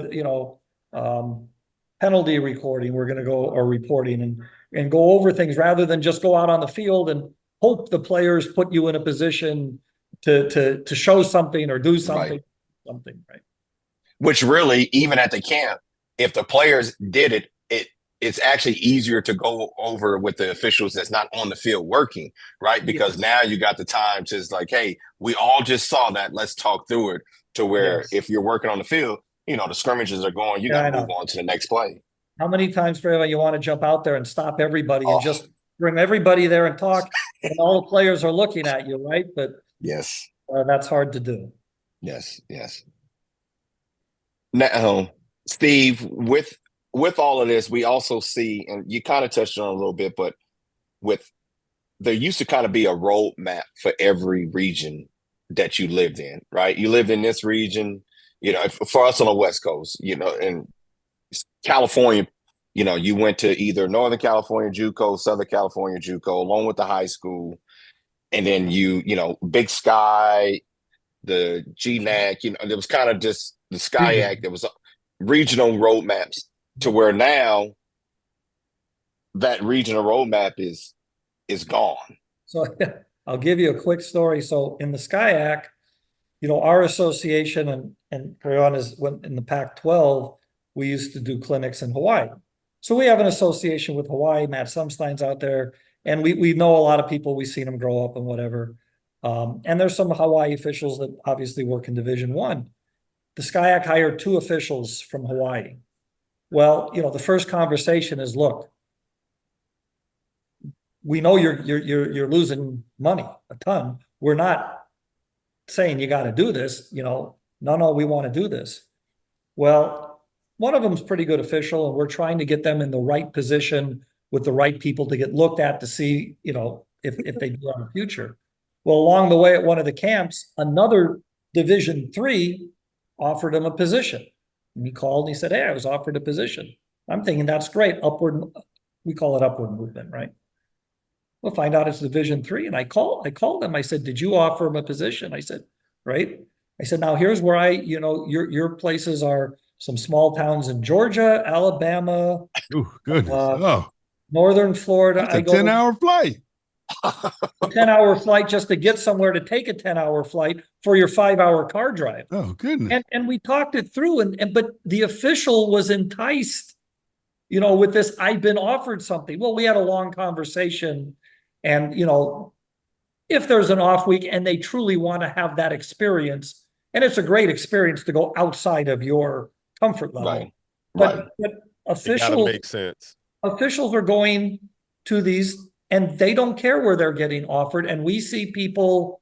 penalty recording. We're going to go, or reporting, and go over things rather than just go out on the field and hope the players put you in a position to show something or do something, right? Which really, even at the camp, if the players did it, it's actually easier to go over with the officials that's not on the field working, right? Because now you got the time to, it's like, hey, we all just saw that. Let's talk through it, to where if you're working on the field, the scrimmages are going, you got to move on to the next play. How many times, Trevor, you want to jump out there and stop everybody and just bring everybody there and talk, and all the players are looking at you, right? But yes, that's hard to do. Yes. Now, Steve, with all of this, we also see, and you kind of touched on it a little bit, but there used to kind of be a roadmap for every region that you lived in, right? You lived in this region, for us on the West Coast, in California, you went to either Northern California JUCO, Southern California JUCO, along with the high school. And then Big Sky, the GNAC, there was kind of just the SCIAC, there was regional roadmaps, to where now that regional roadmap is gone. So I'll give you a quick story. So in the SCIAC, our association and Crayon is in the Pac-12, we used to do clinics in Hawaii. So we have an association with Hawaii. Matt Sumstein's out there, and we know a lot of people. We've seen them grow up and whatever. And there's some Hawaii officials that obviously work in Division I. The SCIAC hired 2 officials from Hawaii. Well, the first conversation is, look, we know you're losing money, a ton. We're not saying you got to do this, no, we want to do this. Well, one of them's pretty good official, and we're trying to get them in the right position with the right people to get looked at to see, if they do have a future. Well, along the way at one of the camps, another Division III offered him a position. And he called and he said, hey, I was offered a position. I'm thinking, that's great. We call it upward movement, right? We'll find out it's Division III. And I called him. I said, did you offer him a position? I said, right. I said, now here's where your places are some small towns in Georgia, Alabama, Northern Florida. That's a 10-hour flight. A 10-hour flight just to get somewhere to take a 10-hour flight for your 5-hour car drive. Oh, goodness. And we talked it through, but the official was enticed, with this, I've been offered something. Well, we had a long conversation, and, if there's an off week and they truly want to have that experience, and it's a great experience to go outside of your comfort level. Right. But It gotta officials make sense. are going to these and they don't care where they're getting offered. And we see people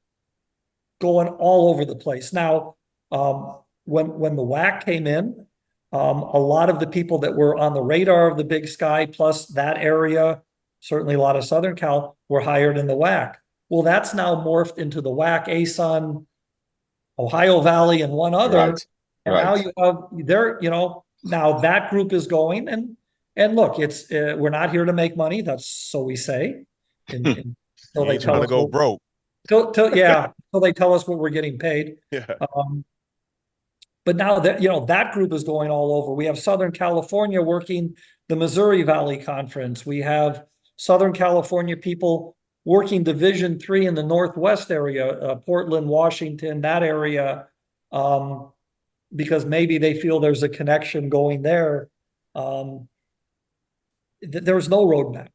going all over the place. Now, when the WAC came in, a lot of the people that were on the radar of the Big Sky, plus that area, certainly a lot of Southern Cal, were hired in the WAC. Well, that's now morphed into the WAC, ASUN, Ohio Valley, and one other. Right. And now you have there, now that group is going and look, it's we're not here to make money. That's so we say. So they trying to go broke. Yeah, so they tell us what we're getting paid. Yeah. But now that that group is going all over. We have Southern California working the Missouri Valley Conference. We have Southern California people working Division III in the Northwest area, Portland, Washington, that area, because maybe they feel there's a connection going there. There's no roadmap.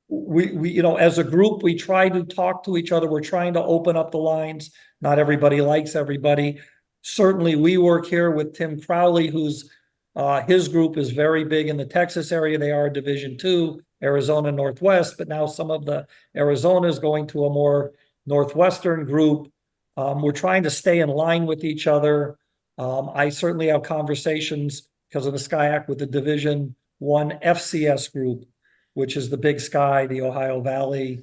We as a group, we try to talk to each other. We're trying to open up the lines. Not everybody likes everybody. Certainly, we work here with Tim Crowley, who's his group is very big in the Texas area. They are Division II, Arizona Northwest, but now some of the Arizona is going to a more Northwestern group. We're trying to stay in line with each other. I certainly have conversations because of the Sky Act with the Division I FCS group, which is the Big Sky, the Ohio Valley,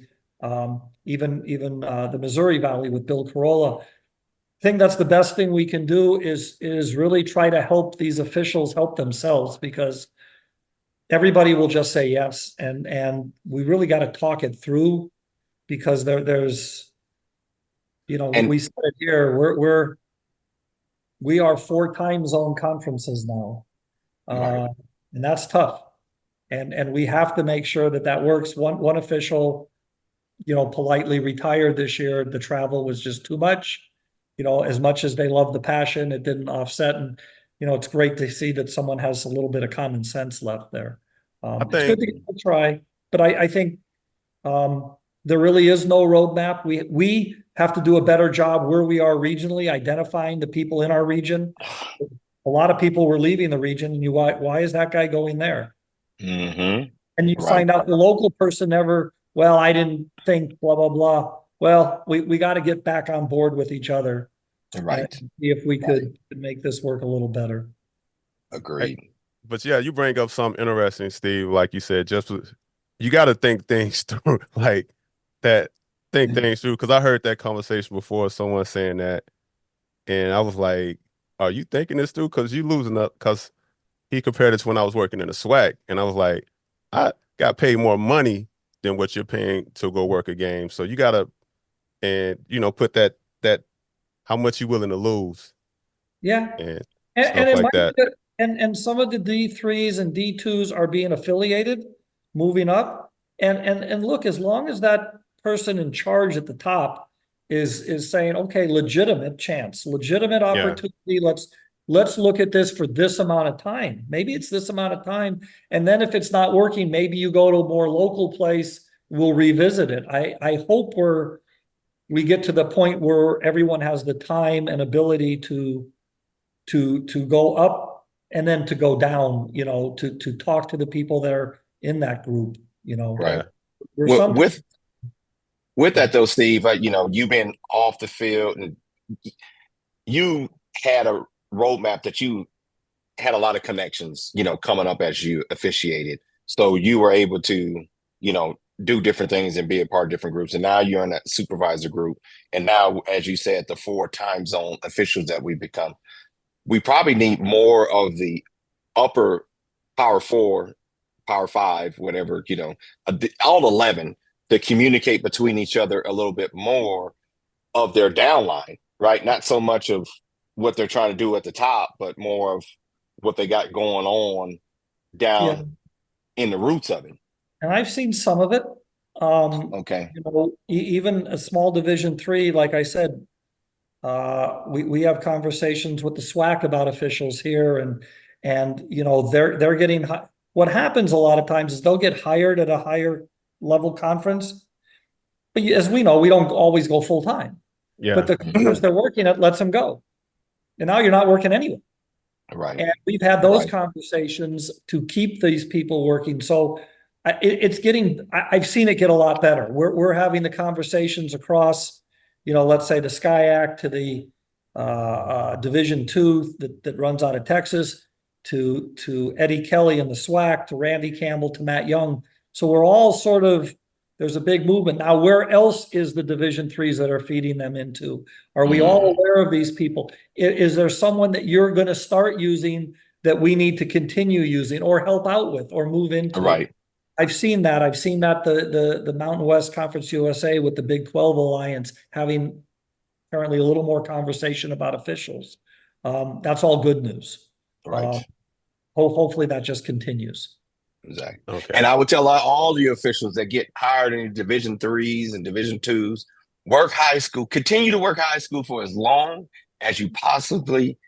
even the Missouri Valley with Bill Carolla. I think that's the best thing we can do is really try to help these officials help themselves, because everybody will just say yes, and we really got to talk it through, because there's And- we said it here, we are 4 time zone conferences now, Right. and that's tough, and we have to make sure that works. One official politely retired this year. The travel was just too much. As much as they love the passion, it didn't offset. And, it's great to see that someone has a little bit of common sense left there. It's good to try, but I think there really is no roadmap. We have to do a better job where we are regionally, identifying the people in our region. A lot of people were leaving the region, and why is that guy going there? Mm-hmm. And you find out the local person well, I didn't think blah, blah, blah. Well, we got to get back on board with each other. Right. And see if we could make this work a little better. Agreed. But yeah, you bring up something interesting, Steve. Like you said, you got to think things through, like that. Think things through, because I heard that conversation before, someone saying that, and I was like, "Are you thinking this through? Because you losing up." Because he compared it to when I was working in a SWAC, and I was like, I got paid more money than what you're paying to go work a game. So you gotta, and put that how much you willing to lose. Yeah. And And stuff it like might that. be and some of the D3s and D2s are being affiliated, moving up. And look, as long as that person in charge at the top is saying, okay, legitimate chance, legitimate opportunity. Let's look at this for this amount of time. Maybe it's this amount of time. And then if it's not working, maybe you go to a more local place, we'll revisit it. I hope we get to the point where everyone has the time and ability to go up and then to go down, to talk to the people that are in that group, Right. We're With that though, Steve, you've been off the field and you had a roadmap that you had a lot of connections, coming up as you officiated. So you were able to, do different things and be a part of different groups. And now you're in that supervisor group. And now, as you said, the 4 time zone officials that we've become, we probably need more of the upper power 4, power 5, whatever, all 11 to communicate between each other a little bit more of their downline, right? Not so much of what they're trying to do at the top, but more of what they got going on down in the roots of it. And I've seen some of it. Okay. Even a small Division III, like I said, we have conversations with the SWAC about officials here, and they're getting what happens a lot of times is they'll get hired at a higher level conference, But as we know, we don't always go full time. Yeah. But the careers they're working at lets them go. And now you're not working anyway. Right. And we've had those Right. conversations to keep these people working. So it's getting, I've seen it get a lot better. We're having the conversations across, let's say the SCIAC to the Division II that runs out of Texas, to Eddie Kelly and the SWAC, to Randy Campbell, to Matt Young. So we're all sort of, there's a big movement. Now, where else is the Division IIIs that are feeding them into? Are we all aware of these people? Is there someone that you're going to start using that we need to continue using or help out with or move into? Right. I've seen that. The Mountain West Conference USA with the Big 12 Alliance having apparently a little more conversation about officials. That's all good news. Right. Hopefully that just continues. Exactly. Okay. And I would tell all the officials that get hired in Division IIIs and Division IIs, work high school, continue to work high school for as long as you possibly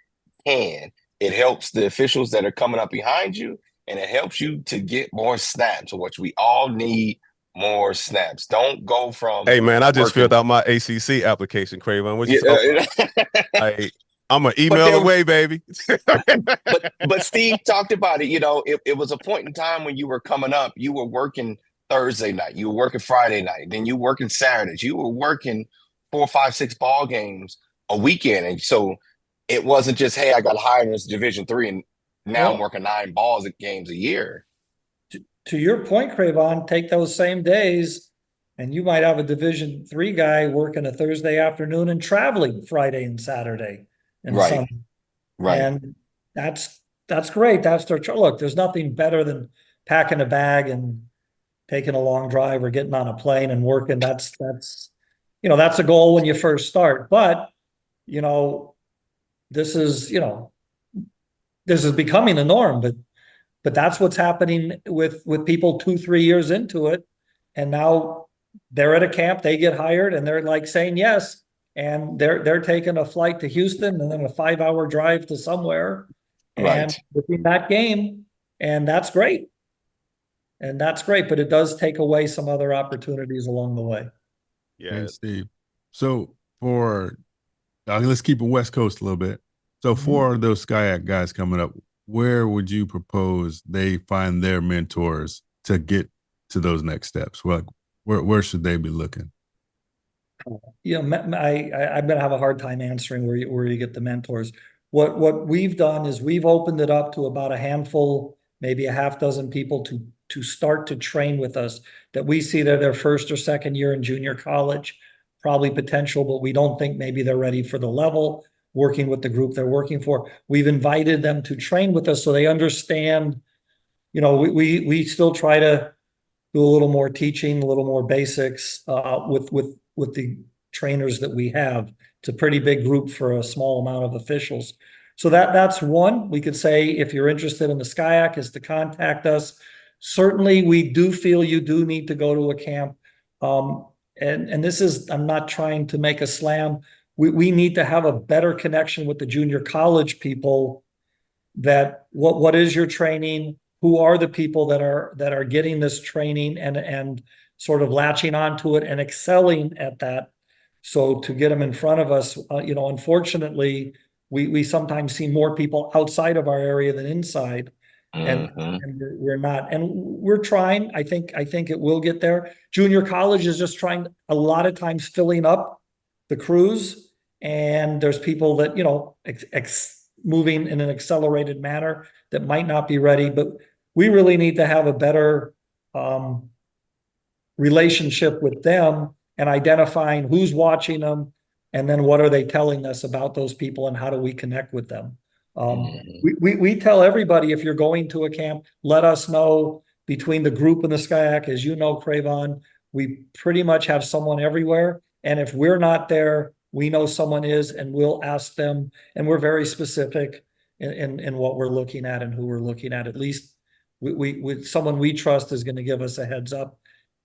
can. It helps the officials that are coming up behind you, and it helps you to get more snaps, which we all need more snaps. Don't go from. Hey man, I just working. filled out my ACC application, Craven. What you Yeah, talking about? I'm an email away, baby. but Steve talked about it. It was a point in time when you were coming up. You were working Thursday night. You were working Friday night. Then you were working Saturdays. You were working 4, 5, 6 ball games a weekend. And so it wasn't just, hey, I got hired in this Division III, and now I'm working 9 games a year. To your point, Craven, take those same days, and you might have a Division III guy working a Thursday afternoon and traveling Friday and Saturday. And Right. Sunday. Right. And that's great. That's their look. There's nothing better than packing a bag and taking a long drive or getting on a plane and working. That's a goal when you first start. But this is becoming the norm. But that's what's happening with people 2-3 years into it, and now they're at a camp. They get hired, and they're like saying yes. And they're taking a flight to Houston and then a 5-hour drive to somewhere, and within that game, and that's great. But it does take away some other opportunities along the way. Yeah, and Steve. So let's keep it West Coast a little bit. So for those SCIAC guys coming up, where would you propose they find their mentors to get to those next steps? Where should they be looking? I'm gonna have a hard time answering where you get the mentors. What we've done is we've opened it up to about a handful, maybe a half dozen people to start to train with us that we see they're their first or second year in junior college, probably potential, but we don't think maybe they're ready for the level working with the group they're working for. We've invited them to train with us so they understand, we still try to do a little more teaching, a little more basics with the trainers that we have. It's a pretty big group for a small amount of officials. So that's one. We could say if you're interested in the SCIAC is to contact us. Certainly, we do feel you do need to go to a camp. And this is, I'm not trying to make a slam. We need to have a better connection with the junior college people. That what is your training? Who are the people that are getting this training and sort of latching onto it and excelling at that? So to get them in front of us, unfortunately, we sometimes see more people outside of our area than inside, and we're not. And we're trying. I think it will get there. Junior college is just trying a lot of times filling up the crews, and there's people that moving in an accelerated manner that might not be ready, but we really need to have a better relationship with them and identifying who's watching them and then what are they telling us about those people and how do we connect with them. We tell everybody, if you're going to a camp, let us know. Between the group and the SCIAC, as you know, Craven, we pretty much have someone everywhere, and if we're not there, we know someone is, and we'll ask them, and we're very specific in what we're looking at and who we're looking at. At least we someone we trust is going to give us a heads up,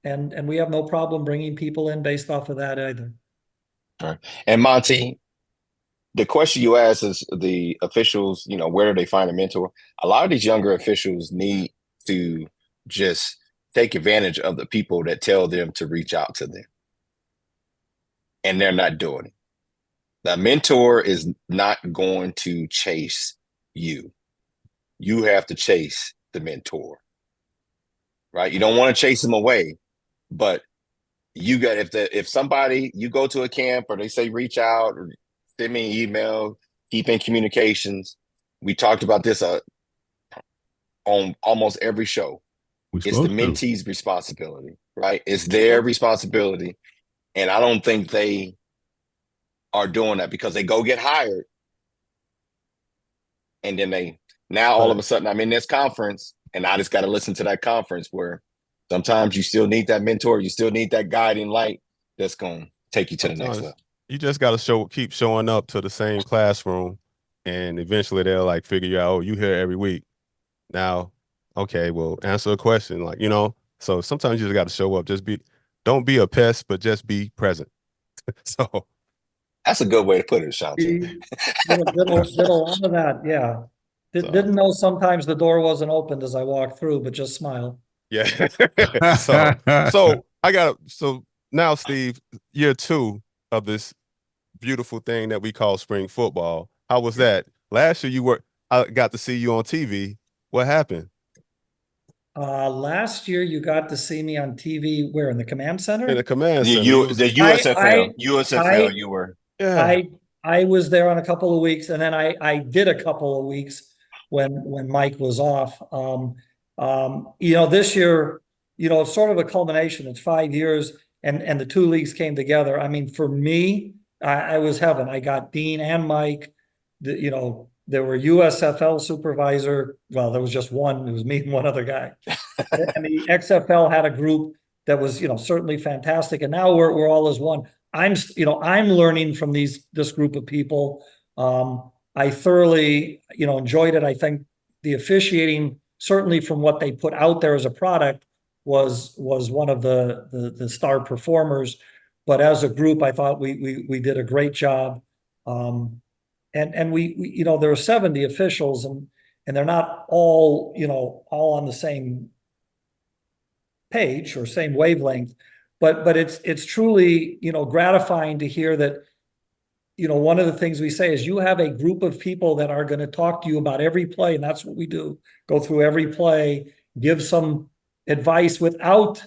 and we have no problem bringing people in based off of that either. All right. And Monty, the question you asked is the officials, where do they find a mentor? A lot of these younger officials need to just take advantage of the people that tell them to reach out to them. and they're not doing it. The mentor is not going to chase you. You have to chase the mentor, right? You don't want to chase them away, but you got if somebody you go to a camp or they say reach out or send me an email, keep in communications. We talked about this on almost every show. It's the mentee's responsibility, right? It's their responsibility. And I don't think they are doing that because they go get hired. And then now all of a sudden I'm in this conference and I just got to listen to that conference where sometimes you still need that mentor. You still need that guiding light that's going to take you to the next level. You just got to keep showing up to the same classroom, and eventually they'll like figure you out, oh, you here every week. Now, okay, well, answer a question, like, so sometimes you just got to show up. Don't be a pest, but just be present. So that's a good way to put it, Shante. Did a lot of that, yeah. Didn't know sometimes the door wasn't opened as I walked through, but just smile. Yeah. So now, Steve, year 2 of this beautiful thing that we call spring football. How was that? Last year I got to see you on TV. What happened? Last year you got to see me on TV where, in the command center? In the command center. The USFL. USFL you were. Yeah. I was there on a couple of weeks, and then I did a couple of weeks when Mike was off. This year, it's sort of a culmination. It's 5 years and the 2 leagues came together. I mean, for me, I was heaven. I got Dean and Mike. There were USFL supervisor. Well, there was just one. It was me and one other guy. And the XFL had a group that was, certainly fantastic. And now we're all as one. I'm learning from this group of people. I thoroughly, enjoyed it. I think the officiating, certainly from what they put out there as a product, was one of the star performers. But as a group, I thought we did a great job. And we there are 70 officials, and they're not all on the same page or same wavelength, but it's truly gratifying to hear that one of the things we say is you have a group of people that are going to talk to you about every play, and that's what we do. Go through every play, give some advice without.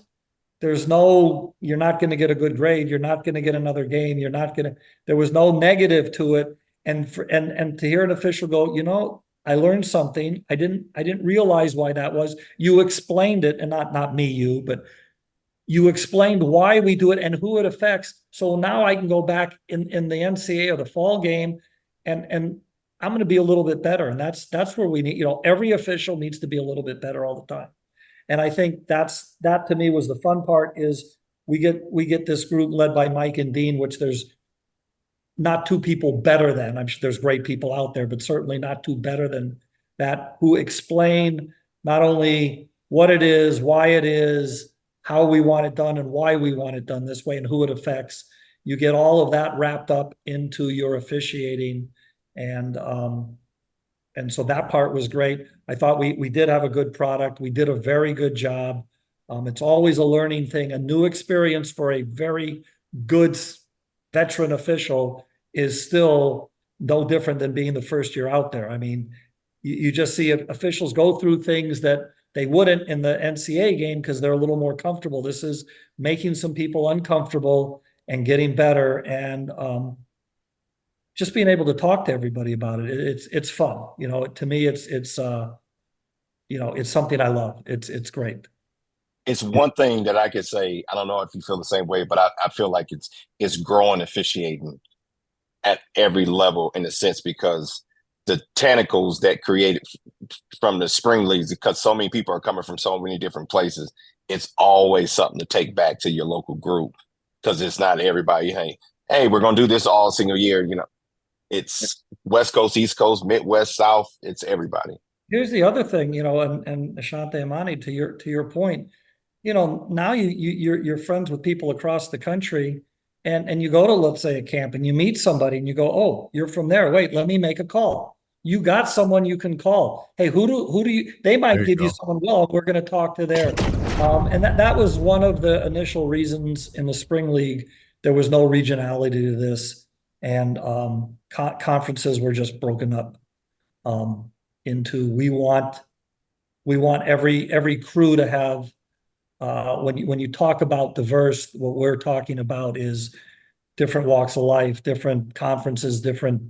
You're not going to get a good grade. You're not going to get another game. There was no negative to it. And to hear an official go, I learned something. I didn't realize why that was. You explained it, and not me, but you explained why we do it and who it affects. So now I can go back in the NCAA or the fall game, and I'm going to be a little bit better. And that's where we need, every official needs to be a little bit better all the time. And I think that to me was the fun part. Is we get this group led by Mike and Dean, which there's not 2 people better than. I'm sure there's great people out there, but certainly not 2 better than that, who explain not only what it is, why it is, how we want it done, and why we want it done this way, and who it affects. You get all of that wrapped up into your officiating, and so that part was great. I thought we did have a good product. We did a very good job. It's always a learning thing. A new experience for a very good veteran official is still no different than being the first year out there. I mean, you just see officials go through things that they wouldn't in the NCAA game because they're a little more comfortable. This is making some people uncomfortable and getting better, and just being able to talk to everybody about it. It's fun. To me, it's something I love. It's great. It's one thing that I could say. I don't know if you feel the same way, but I feel like it's growing officiating at every level in a sense, because the tentacles that created from the spring leagues, because so many people are coming from so many different places, it's always something to take back to your local group, because it's not everybody. Hey, we're going to do this all single year. It's West Coast, East Coast, Midwest, South. It's everybody. Here's the other thing, and Ashante Amani, to your point, now you're friends with people across the country, and you go to, let's say, a camp, and you meet somebody, and you go, oh, you're from there. Wait, let me make a call. You got someone you can call. Hey, who do you? They might give you someone. Well, we're going to talk to there. And that was one of the initial reasons in the spring league there was no regionality to this, and conferences were just broken up into we want every crew to have. When you talk about diverse, what we're talking about is different walks of life, different conferences, different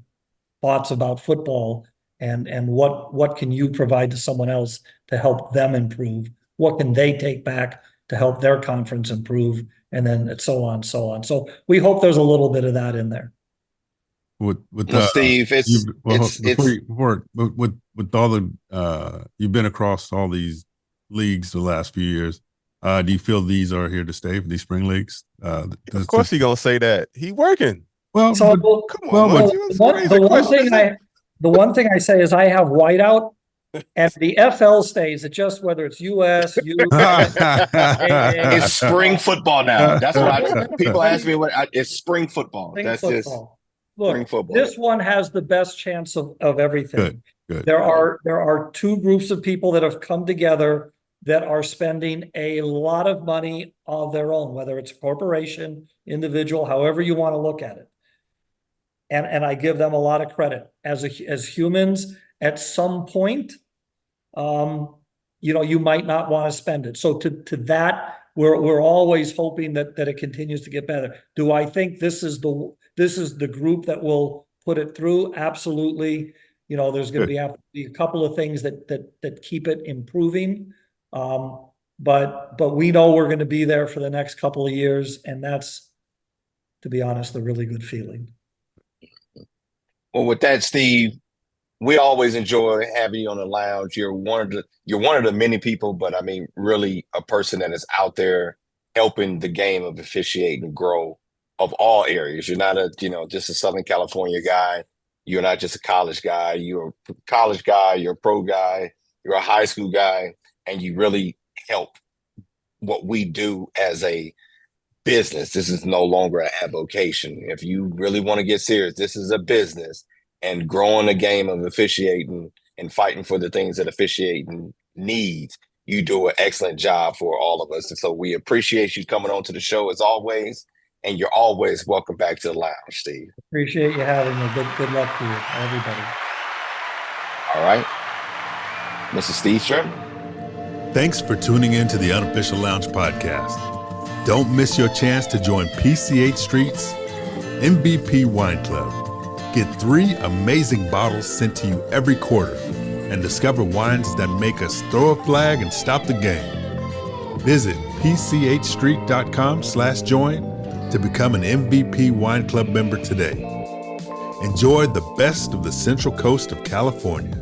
thoughts about football, and what can you provide to someone else to help them improve? What can they take back to help their conference improve? And then so on, so on. So we hope there's a little bit of that in there. With Steve, before with all the you've been across all these leagues the last few years. Do you feel these are here to stay for these spring leagues? Of course, he gonna say that. He working. Well, so come on, the one thing I say is I have whiteout, and the FL stays. It just whether it's US, U. It's spring football now. That's what people ask me. It's spring football. That's football. Just look. spring football. This one has the best chance of everything. Good. There are two groups of people that have come together that are spending a lot of money of their own, whether it's a corporation, individual, however you want to look at it. And I give them a lot of credit as humans. At some point, you might not want to spend it. So to that, we're always hoping that it continues to get better. Do I think this is the group that will put it through? Absolutely. There's going to be a couple of things that keep it improving. But we know we're going to be there for the next couple of years, and that's, to be honest, a really good feeling. Well, with that, Steve, we always enjoy having you on the lounge. You're one of the many people, but I mean, really a person that is out there helping the game of officiating grow of all areas. You're not just a Southern California guy. You're not just a college guy. You're a college guy. You're a pro guy. You're a high school guy, and you really help what we do as a business. This is no longer an avocation. If you really want to get serious, this is a business, and growing the game of officiating and fighting for the things that officiating needs. You do an excellent job for all of us. And so we appreciate you coming on to the show as always. And you're always welcome back to the lounge, Steve. Appreciate you having me. Good luck to you, everybody. All right. Mr. Steve Stremling. Thanks for tuning in to the Unofficial Lounge podcast. Don't miss your chance to join PCH Street's MVP Wine Club. Get 3 amazing bottles sent to you every quarter and discover wines that make us throw a flag and stop the game. Visit pchstreet.com/join to become an MVP Wine Club member today. Enjoy the best of the Central Coast of California.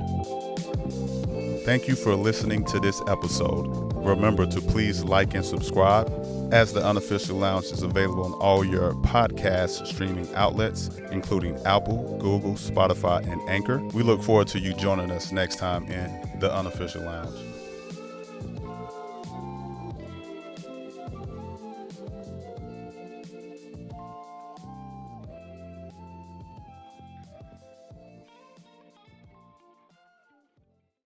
Thank you for listening to this episode. Remember to please like and subscribe, as the Unofficial Lounge is available on all your podcast streaming outlets, including Apple, Google, Spotify, and Anchor. We look forward to you joining us next time in the Unofficial Lounge.